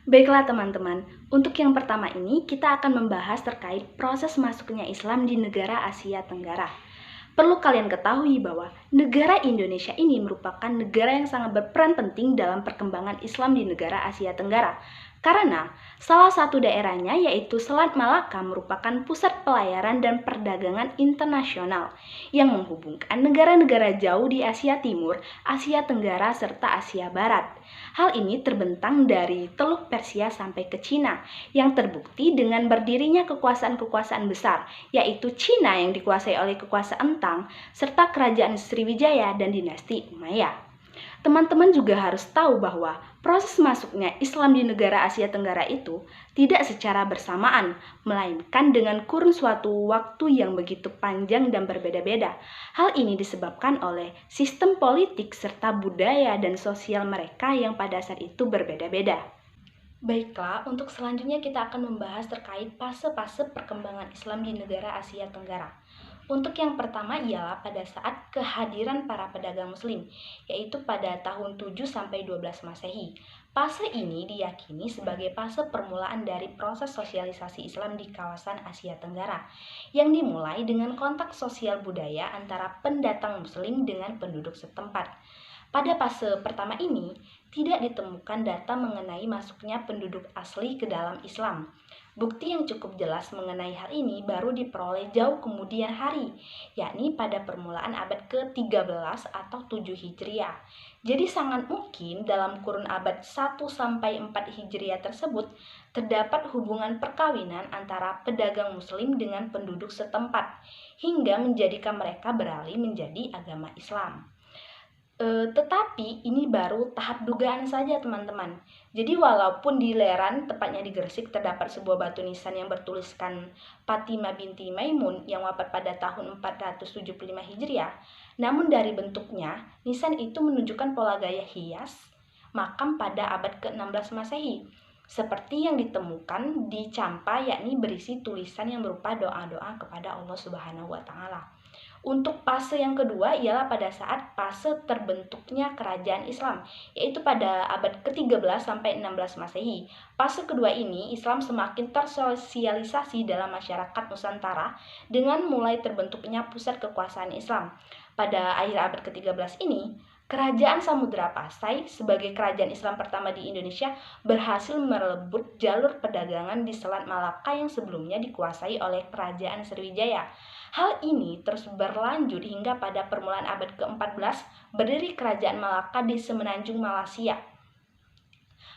Baiklah teman-teman, untuk yang pertama ini kita akan membahas terkait proses masuknya Islam di negara Asia Tenggara. Perlu kalian ketahui bahwa negara Indonesia ini merupakan negara yang sangat berperan penting dalam perkembangan Islam di negara Asia Tenggara. Karena salah satu daerahnya yaitu Selat Malaka merupakan pusat pelayaran dan perdagangan internasional yang menghubungkan negara-negara jauh di Asia Timur, Asia Tenggara, serta Asia Barat. Hal ini terbentang dari Teluk Persia sampai ke Cina yang terbukti dengan berdirinya kekuasaan-kekuasaan besar, yaitu Cina yang dikuasai oleh kekuasaan Tang, serta kerajaan Sriwijaya dan dinasti Umayyah. Teman-teman juga harus tahu bahwa proses masuknya Islam di negara Asia Tenggara itu tidak secara bersamaan, melainkan dengan kurun suatu waktu yang begitu panjang dan berbeda-beda. Hal ini disebabkan oleh sistem politik serta budaya dan sosial mereka yang pada saat itu berbeda-beda. Baiklah, untuk selanjutnya kita akan membahas terkait fase-fase perkembangan Islam di negara Asia Tenggara. Untuk yang pertama ialah pada saat kehadiran para pedagang muslim, yaitu pada tahun 7-12 Masehi. Fase ini diyakini sebagai fase permulaan dari proses sosialisasi Islam di kawasan Asia Tenggara, yang dimulai dengan kontak sosial budaya antara pendatang muslim dengan penduduk setempat. Pada fase pertama ini, tidak ditemukan data mengenai masuknya penduduk asli ke dalam Islam. Bukti yang cukup jelas mengenai hal ini baru diperoleh jauh kemudian hari, yakni pada permulaan abad ke-13 atau 7 Hijriah. Jadi sangat mungkin dalam kurun abad 1-4 Hijriah tersebut terdapat hubungan perkawinan antara pedagang muslim dengan penduduk setempat, hingga menjadikan mereka beralih menjadi agama Islam. Tetapi ini baru tahap dugaan saja teman-teman. Jadi walaupun di Leran, tepatnya di Gresik, terdapat sebuah batu nisan yang bertuliskan Fatimah binti Maimun yang wafat pada tahun 475 Hijriah, namun dari bentuknya, nisan itu menunjukkan pola gaya hias makam pada abad ke-16 Masehi, seperti yang ditemukan di Campa, yakni berisi tulisan yang berupa doa-doa kepada Allah Subhanahu wa Ta'ala. Untuk fase yang kedua ialah pada saat fase terbentuknya kerajaan Islam, yaitu pada abad ke-13 sampai 16 Masehi. Fase kedua ini Islam semakin tersosialisasi dalam masyarakat Nusantara dengan mulai terbentuknya pusat kekuasaan Islam. Pada akhir abad ke-13 ini, Kerajaan Samudra Pasai sebagai kerajaan Islam pertama di Indonesia berhasil merebut jalur perdagangan di Selat Malaka yang sebelumnya dikuasai oleh kerajaan Sriwijaya. Hal ini terus berlanjut hingga pada permulaan abad ke-14 berdiri kerajaan Malaka di semenanjung Malaysia.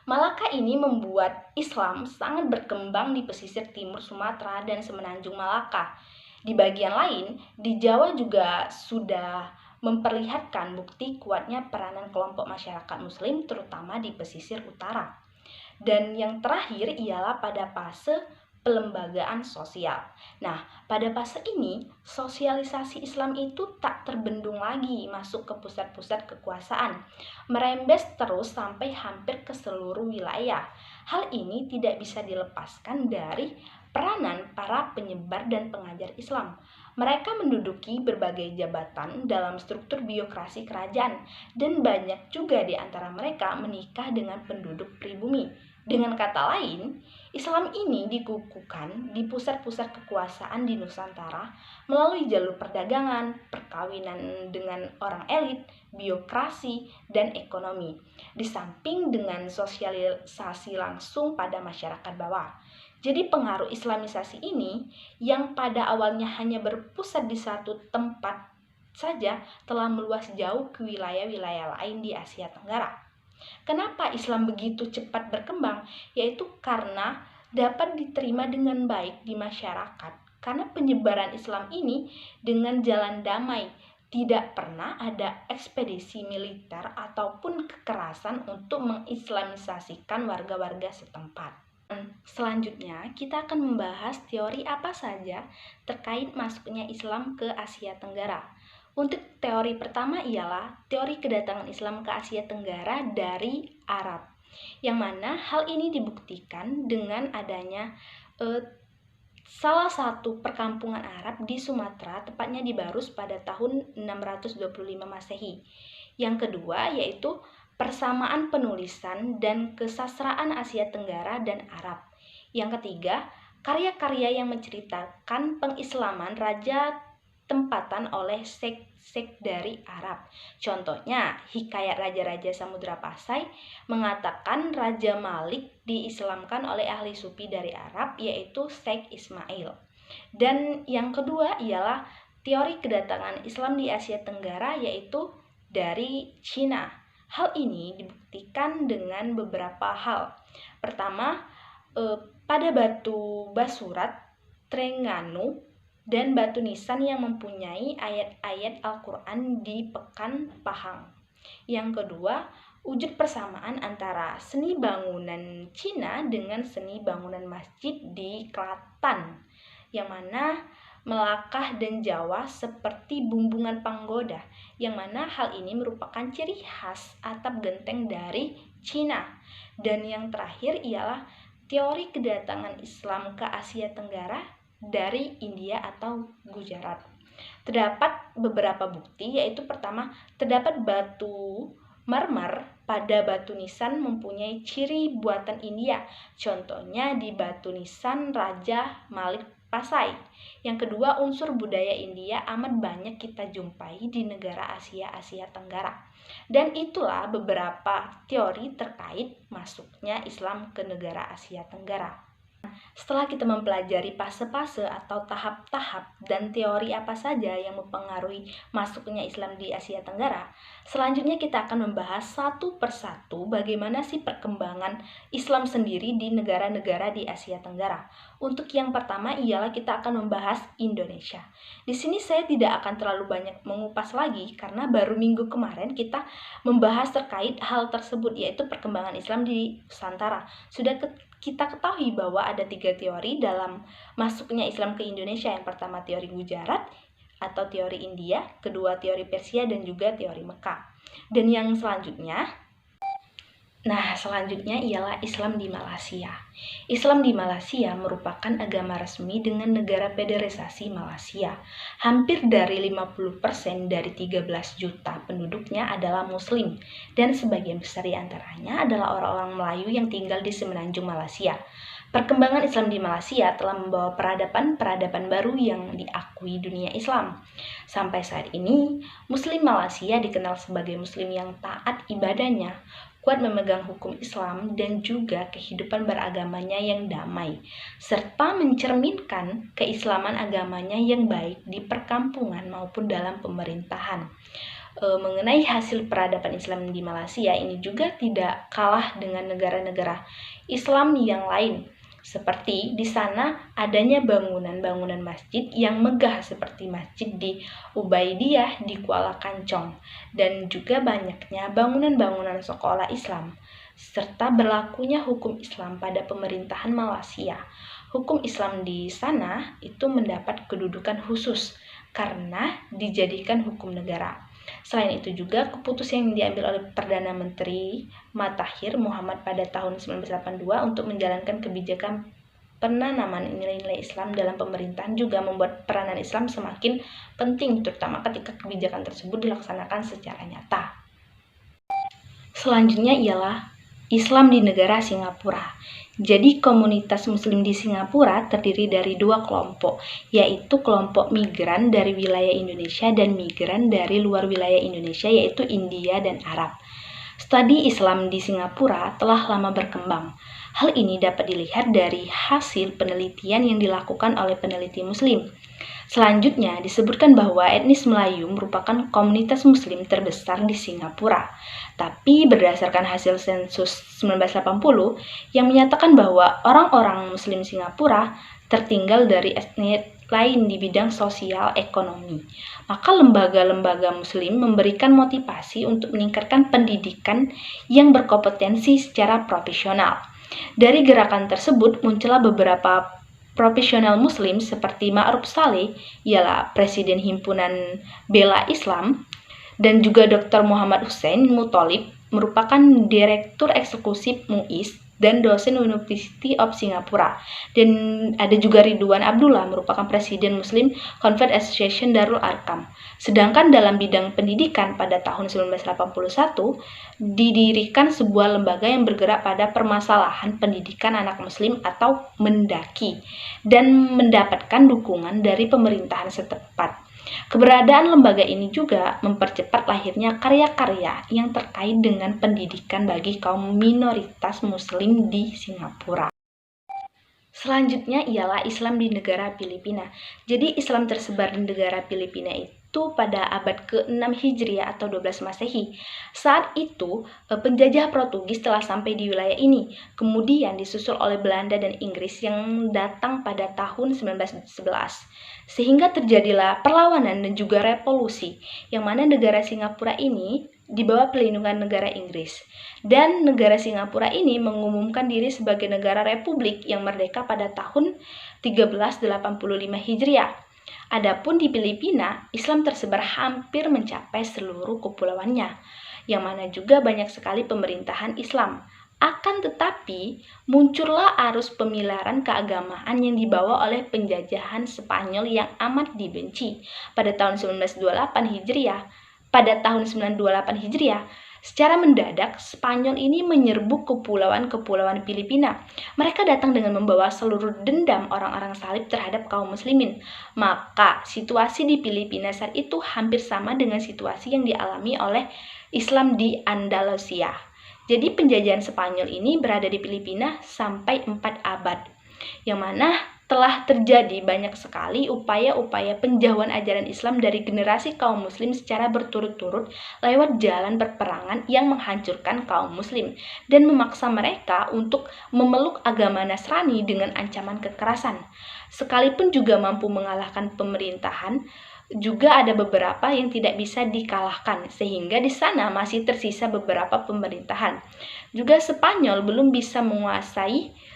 Malaka ini membuat Islam sangat berkembang di pesisir timur Sumatera dan semenanjung Malaka. Di bagian lain, di Jawa juga sudah memperlihatkan bukti kuatnya peranan kelompok masyarakat muslim terutama di pesisir utara. Dan yang terakhir ialah pada fase pelembagaan sosial. Nah, pada fase ini, sosialisasi Islam itu tak terbendung lagi masuk ke pusat-pusat kekuasaan, merembes terus sampai hampir ke seluruh wilayah. Hal ini tidak bisa dilepaskan dari peranan para penyebar dan pengajar Islam. Mereka menduduki berbagai jabatan dalam struktur birokrasi kerajaan, dan banyak juga di antara mereka menikah dengan penduduk pribumi. Dengan kata lain, Islam ini dikukuhkan di pusat-pusat kekuasaan di Nusantara melalui jalur perdagangan, perkawinan dengan orang elit, birokrasi, dan ekonomi, di samping dengan sosialisasi langsung pada masyarakat bawah. Jadi pengaruh Islamisasi ini yang pada awalnya hanya berpusat di satu tempat saja telah meluas jauh ke wilayah-wilayah lain di Asia Tenggara. Kenapa Islam begitu cepat berkembang? Yaitu karena dapat diterima dengan baik di masyarakat. Karena penyebaran Islam ini dengan jalan damai, tidak pernah ada ekspedisi militer ataupun kekerasan untuk mengislamisasikan warga-warga setempat. Selanjutnya, kita akan membahas teori apa saja terkait masuknya Islam ke Asia Tenggara. Untuk teori pertama ialah teori kedatangan Islam ke Asia Tenggara dari Arab, yang mana hal ini dibuktikan dengan adanya salah satu perkampungan Arab di Sumatera, tepatnya di Barus pada tahun 625 Masehi. Yang kedua yaitu persamaan penulisan dan kesastraan Asia Tenggara dan Arab. Yang ketiga, karya-karya yang menceritakan pengislaman raja tempatan oleh sek-sek dari Arab. Contohnya, Hikayat Raja-Raja Samudra Pasai mengatakan Raja Malik diislamkan oleh ahli sufi dari Arab, yaitu Syekh Ismail. Dan yang kedua ialah teori kedatangan Islam di Asia Tenggara, yaitu dari Cina. Hal ini dibuktikan dengan beberapa hal. Pertama, pada batu Basurat, Trengganu, dan batu nisan yang mempunyai ayat-ayat Al-Quran di Pekan Pahang. Yang kedua, wujud persamaan antara seni bangunan Cina dengan seni bangunan masjid di Klaten, yang mana Melaka dan Jawa seperti bumbungan panggoda, yang mana hal ini merupakan ciri khas atap genteng dari Cina. Dan yang terakhir ialah teori kedatangan Islam ke Asia Tenggara dari India atau Gujarat. Terdapat beberapa bukti, yaitu pertama, terdapat batu marmer pada batu nisan mempunyai ciri buatan India. Contohnya di batu nisan Raja Malik Pasai. Yang kedua, unsur budaya India amat banyak kita jumpai di negara Asia Tenggara. Dan itulah beberapa teori terkait masuknya Islam ke negara Asia Tenggara. Setelah kita mempelajari fase-fase atau tahap-tahap dan teori apa saja yang mempengaruhi masuknya Islam di Asia Tenggara, selanjutnya kita akan membahas satu persatu bagaimana sih perkembangan Islam sendiri di negara-negara di Asia Tenggara. Untuk yang pertama ialah kita akan membahas Indonesia. Di sini saya tidak akan terlalu banyak mengupas lagi karena baru minggu kemarin kita membahas terkait hal tersebut, yaitu perkembangan Islam di Nusantara. Sudah kita ketahui bahwa ada 3 teori dalam masuknya Islam ke Indonesia. Yang pertama teori Gujarat atau teori India, kedua teori Persia, dan juga teori Mekah. Dan yang selanjutnya ialah Islam di Malaysia. Islam di Malaysia merupakan agama resmi dengan negara federasi Malaysia. Hampir dari 50% dari 13 juta penduduknya adalah Muslim, dan sebagian besar di antaranya adalah orang-orang Melayu yang tinggal di semenanjung Malaysia. Perkembangan Islam di Malaysia telah membawa peradaban baru yang diakui dunia Islam. Sampai saat ini, Muslim Malaysia dikenal sebagai Muslim yang taat ibadahnya, kuat memegang hukum Islam, dan juga kehidupan beragamanya yang damai, serta mencerminkan keislaman agamanya yang baik di perkampungan maupun dalam pemerintahan. Mengenai hasil peradaban Islam di Malaysia ini juga tidak kalah dengan negara-negara Islam yang lain. Seperti di sana adanya bangunan-bangunan masjid yang megah seperti masjid di Ubaidiyah di Kuala Kancong, dan juga banyaknya bangunan-bangunan sekolah Islam, serta berlakunya hukum Islam pada pemerintahan Malaysia. Hukum Islam di sana itu mendapat kedudukan khusus karena dijadikan hukum negara. Selain itu juga keputusan yang diambil oleh Perdana Menteri Mahathir Muhammad pada tahun 1982 untuk menjalankan kebijakan penanaman nilai-nilai Islam dalam pemerintahan juga membuat peranan Islam semakin penting, terutama ketika kebijakan tersebut dilaksanakan secara nyata. Selanjutnya ialah Islam di negara Singapura. Jadi komunitas Muslim di Singapura terdiri dari 2 kelompok, yaitu kelompok migran dari wilayah Indonesia dan migran dari luar wilayah Indonesia, yaitu India dan Arab. Studi Islam di Singapura telah lama berkembang. Hal ini dapat dilihat dari hasil penelitian yang dilakukan oleh peneliti Muslim. Selanjutnya disebutkan bahwa etnis Melayu merupakan komunitas Muslim terbesar di Singapura. Tapi berdasarkan hasil sensus 1980 yang menyatakan bahwa orang-orang Muslim Singapura tertinggal dari etnis lain di bidang sosial ekonomi, maka lembaga-lembaga Muslim memberikan motivasi untuk meningkatkan pendidikan yang berkompetensi secara profesional. Dari gerakan tersebut muncullah beberapa profesional Muslim seperti Ma'ruf Saleh, ialah Presiden Himpunan Bela Islam, dan juga Dr. Muhammad Hussein Muthalib merupakan Direktur Eksekutif MUIS dan dosen University of Singapura. Dan ada juga Ridwan Abdullah, merupakan Presiden Muslim Convert Association Darul Arkam. Sedangkan dalam bidang pendidikan pada tahun 1981 didirikan sebuah lembaga yang bergerak pada permasalahan pendidikan anak muslim atau Mendaki dan mendapatkan dukungan dari pemerintahan setempat. Keberadaan lembaga ini juga mempercepat lahirnya karya-karya yang terkait dengan pendidikan bagi kaum minoritas muslim di Singapura. Selanjutnya ialah Islam di negara Filipina. Jadi Islam tersebar di negara Filipina itu pada abad ke-6 Hijriah atau 12 Masehi. Saat itu, penjajah Portugis telah sampai di wilayah ini, kemudian disusul oleh Belanda dan Inggris yang datang pada tahun 1911. Sehingga terjadilah perlawanan dan juga revolusi, yang mana negara Singapura ini di bawah pelindungan negara Inggris. Dan negara Singapura ini mengumumkan diri sebagai negara republik yang merdeka pada tahun 1385 Hijriah. Adapun di Filipina, Islam tersebar hampir mencapai seluruh kepulauannya, yang mana juga banyak sekali pemerintahan Islam. Akan tetapi, muncullah arus pemilaran keagamaan yang dibawa oleh penjajahan Spanyol yang amat dibenci pada tahun 1928 Hijriah. Pada tahun 928 Hijriah, secara mendadak Spanyol ini menyerbu kepulauan-kepulauan Filipina. Mereka datang dengan membawa seluruh dendam orang-orang salib terhadap kaum muslimin. Maka situasi di Filipina saat itu hampir sama dengan situasi yang dialami oleh Islam di Andalusia. Jadi penjajahan Spanyol ini berada di Filipina sampai 4 abad, yang mana telah terjadi banyak sekali upaya-upaya penjauhan ajaran Islam dari generasi kaum muslim secara berturut-turut lewat jalan perperangan yang menghancurkan kaum muslim dan memaksa mereka untuk memeluk agama Nasrani dengan ancaman kekerasan. Sekalipun juga mampu mengalahkan pemerintahan, juga ada beberapa yang tidak bisa dikalahkan, sehingga di sana masih tersisa beberapa pemerintahan. Juga Spanyol belum bisa menguasai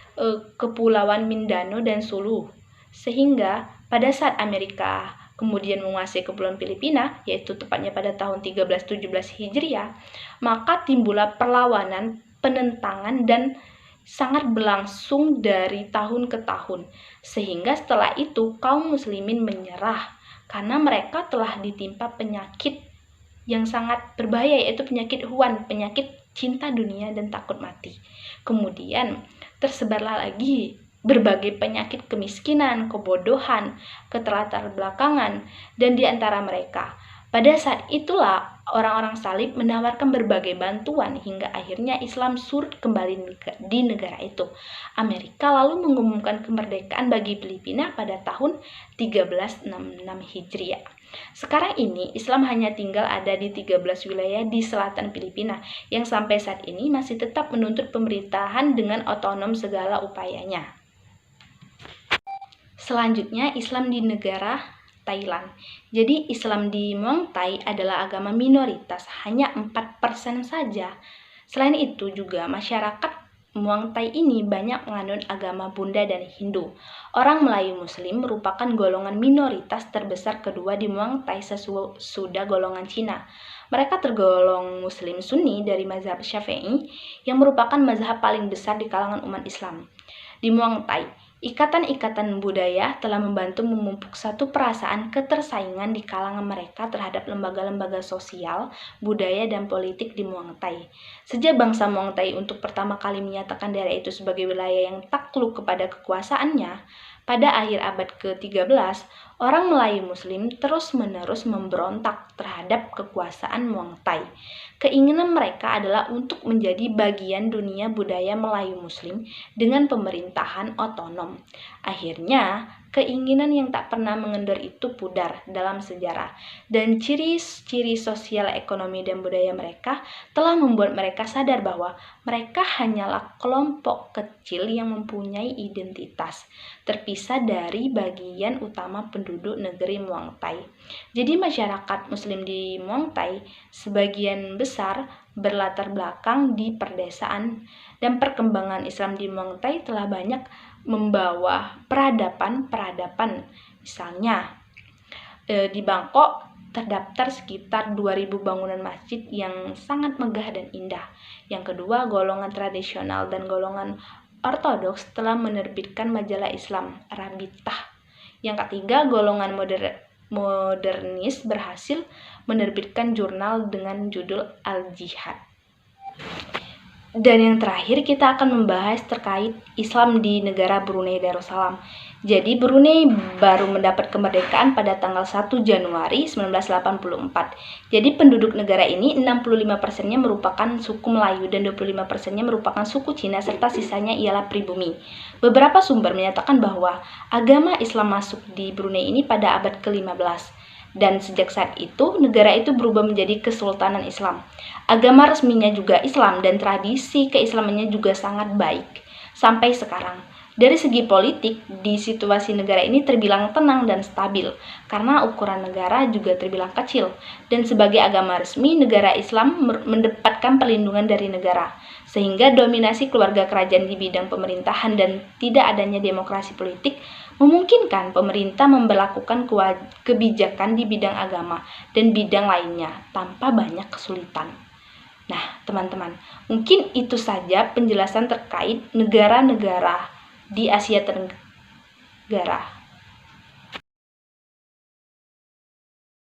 kepulauan Mindanao dan Sulu, sehingga pada saat Amerika kemudian menguasai kepulauan Filipina, yaitu tepatnya pada tahun 1317 Hijriah, maka timbullah perlawanan, penentangan, dan sangat berlangsung dari tahun ke tahun, sehingga setelah itu kaum muslimin menyerah karena mereka telah ditimpa penyakit yang sangat berbahaya, yaitu penyakit Huan, penyakit cinta dunia dan takut mati. Kemudian tersebarlah lagi berbagai penyakit kemiskinan, kebodohan, keterlatar-belakangan, dan di antara mereka. Pada saat itulah orang-orang salib menawarkan berbagai bantuan hingga akhirnya Islam surut kembali di negara itu. Amerika lalu mengumumkan kemerdekaan bagi Filipina pada tahun 1366 Hijriah. Sekarang ini Islam hanya tinggal ada di 13 wilayah di selatan Filipina yang sampai saat ini masih tetap menuntut pemerintahan dengan otonom segala upayanya. Selanjutnya Islam di negara Thailand. Jadi Islam di Muang Thai adalah agama minoritas, hanya 4% saja. Selain itu juga masyarakat Muang Thai ini banyak menganut agama Buddha dan Hindu. Orang Melayu Muslim merupakan golongan minoritas terbesar kedua di Muang Thai sesudah golongan Cina. Mereka tergolong Muslim Sunni dari mazhab Syafi'i yang merupakan mazhab paling besar di kalangan umat Islam. Di Muang Thai, ikatan-ikatan budaya telah membantu memupuk satu perasaan ketersaingan di kalangan mereka terhadap lembaga-lembaga sosial, budaya, dan politik di Muang Thai. Sejak bangsa Muang Thai untuk pertama kali menyatakan daerah itu sebagai wilayah yang takluk kepada kekuasaannya, pada akhir abad ke-13, orang Melayu Muslim terus-menerus memberontak terhadap kekuasaan Muang Thai. Keinginan mereka adalah untuk menjadi bagian dunia budaya Melayu Muslim dengan pemerintahan otonom. Akhirnya, keinginan yang tak pernah mengendor itu pudar dalam sejarah, dan ciri-ciri sosial, ekonomi, dan budaya mereka telah membuat mereka sadar bahwa mereka hanyalah kelompok kecil yang mempunyai identitas terpisah dari bagian utama penduduk negeri Muang Thai. Jadi masyarakat Muslim di Muang Thai sebagian besar berlatar belakang di perdesaan, dan perkembangan Islam di Muang Thai telah banyak membawa peradaban. Misalnya di Bangkok Terdaftar sekitar 2.000 bangunan masjid yang sangat megah dan indah. Yang kedua, golongan tradisional dan golongan ortodoks telah menerbitkan majalah Islam, Rabitah. Yang ketiga, golongan modernis berhasil menerbitkan jurnal dengan judul Al-Jihad. Dan yang terakhir, kita akan membahas terkait Islam di negara Brunei Darussalam. Jadi Brunei baru mendapat kemerdekaan pada tanggal 1 Januari 1984. Jadi penduduk negara ini 65%-nya merupakan suku Melayu dan 25%-nya merupakan suku Cina serta sisanya ialah pribumi. Beberapa sumber menyatakan bahwa agama Islam masuk di Brunei ini pada abad ke-15. Dan sejak saat itu, negara itu berubah menjadi Kesultanan Islam. Agama resminya juga Islam dan tradisi keislamannya juga sangat baik sampai sekarang. Dari segi politik, di situasi negara ini terbilang tenang dan stabil karena ukuran negara juga terbilang kecil. Dan sebagai agama resmi, negara Islam mendapatkan perlindungan dari negara, sehingga dominasi keluarga kerajaan di bidang pemerintahan dan tidak adanya demokrasi politik memungkinkan pemerintah memberlakukan kebijakan di bidang agama dan bidang lainnya tanpa banyak kesulitan. Nah, teman-teman, mungkin itu saja penjelasan terkait negara-negara di Asia Tenggara.